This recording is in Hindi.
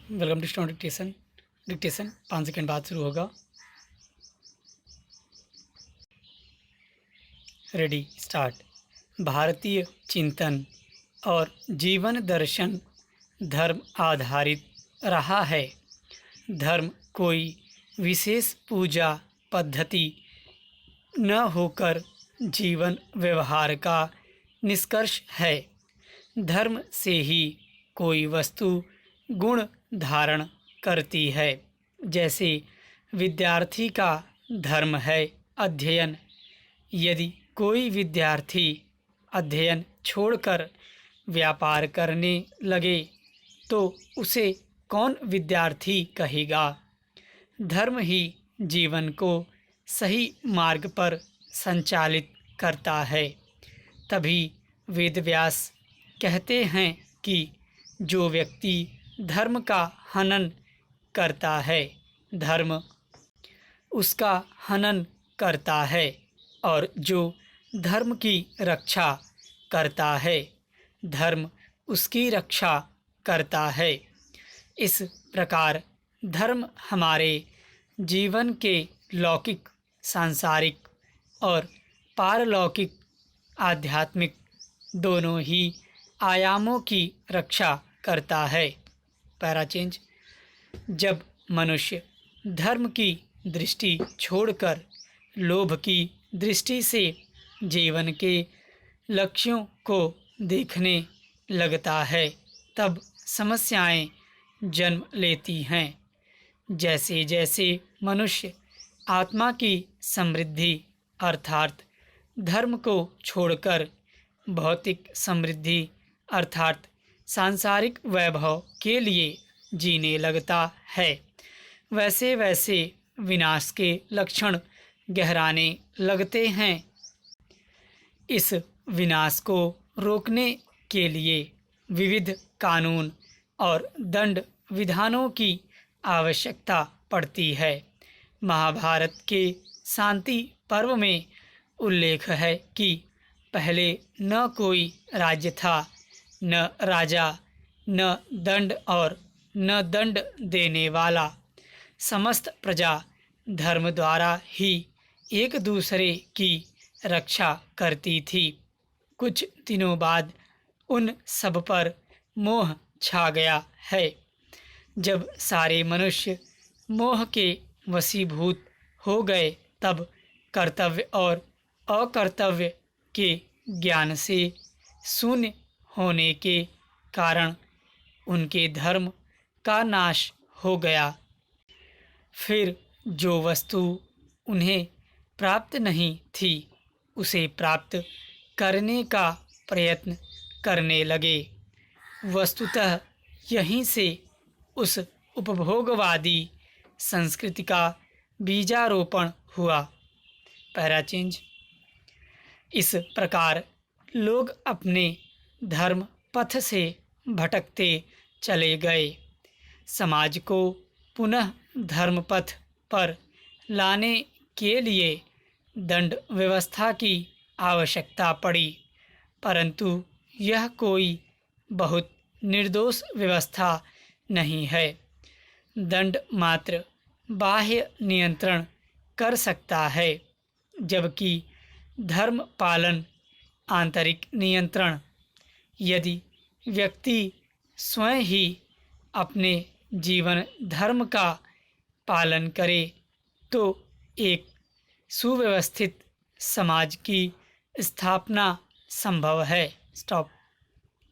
Welcome to stone dictation 5 second बाद शुरू होगा। Ready start. भारतीय चिंतन और जीवन दर्शन धर्म आधारित रहा है। धर्म कोई विशेष पूजा पद्धति न होकर जीवन व्यवहार का निष्कर्ष है। धर्म से ही कोई वस्तु गुण धारण करती है। जैसे विद्यार्थी का धर्म है अध्ययन। यदि कोई विद्यार्थी अध्ययन छोड़कर व्यापार करने लगे तो उसे कौन विद्यार्थी कहेगा। धर्म ही जीवन को सही मार्ग पर संचालित करता है। तभी वेदव्यास कहते हैं कि जो व्यक्ति धर्म का हनन करता है, धर्म उसका हनन करता है, और जो धर्म की रक्षा करता है, धर्म उसकी रक्षा करता है। इस प्रकार धर्म हमारे जीवन के लौकिक, सांसारिक और पारलौकिक, आध्यात्मिक दोनों ही आयामों की रक्षा करता है। Para change. जब मनुष्य धर्म की दृष्टि छोड़कर लोभ की दृष्टि से जीवन के लक्ष्यों को देखने लगता है, तब समस्याएं जन्म लेती हैं। जैसे जैसे मनुष्य आत्मा की समृद्धि अर्थात धर्म को छोड़कर भौतिक समृद्धि अर्थात सांसारिक वैभव के लिए जीने लगता है, वैसे वैसे विनाश के लक्षण गहराने लगते हैं। इस विनाश को रोकने के लिए विविध कानून और दंड विधानों की आवश्यकता पड़ती है। महाभारत के शांति पर्व में उल्लेख है कि पहले न कोई राज्य था, न राजा, न दंड और न दंड देने वाला। समस्त प्रजा धर्म द्वारा ही एक दूसरे की रक्षा करती थी। कुछ दिनों बाद उन सब पर मोह छा गया है। जब सारे मनुष्य मोह के वशीभूत हो गए, तब कर्तव्य और अकर्तव्य के ज्ञान से शून्य होने के कारण उनके धर्म का नाश हो गया। फिर जो वस्तु उन्हें प्राप्त नहीं थी, उसे प्राप्त करने का प्रयत्न करने लगे। वस्तुतः यहीं से उस उपभोगवादी संस्कृति का बीजारोपण हुआ। Para change. इस प्रकार लोग अपने धर्म पथ से भटकते चले गए। समाज को पुनः धर्म पथ पर लाने के लिए दंड व्यवस्था की आवश्यकता पड़ी, परंतु यह कोई बहुत निर्दोष व्यवस्था नहीं है। दंड मात्र बाह्य नियंत्रण कर सकता है, जबकि धर्म पालन आंतरिक नियंत्रण। यदि व्यक्ति स्वयं ही अपने जीवन धर्म का पालन करे तो एक सुव्यवस्थित समाज की स्थापना संभव है। स्टॉप।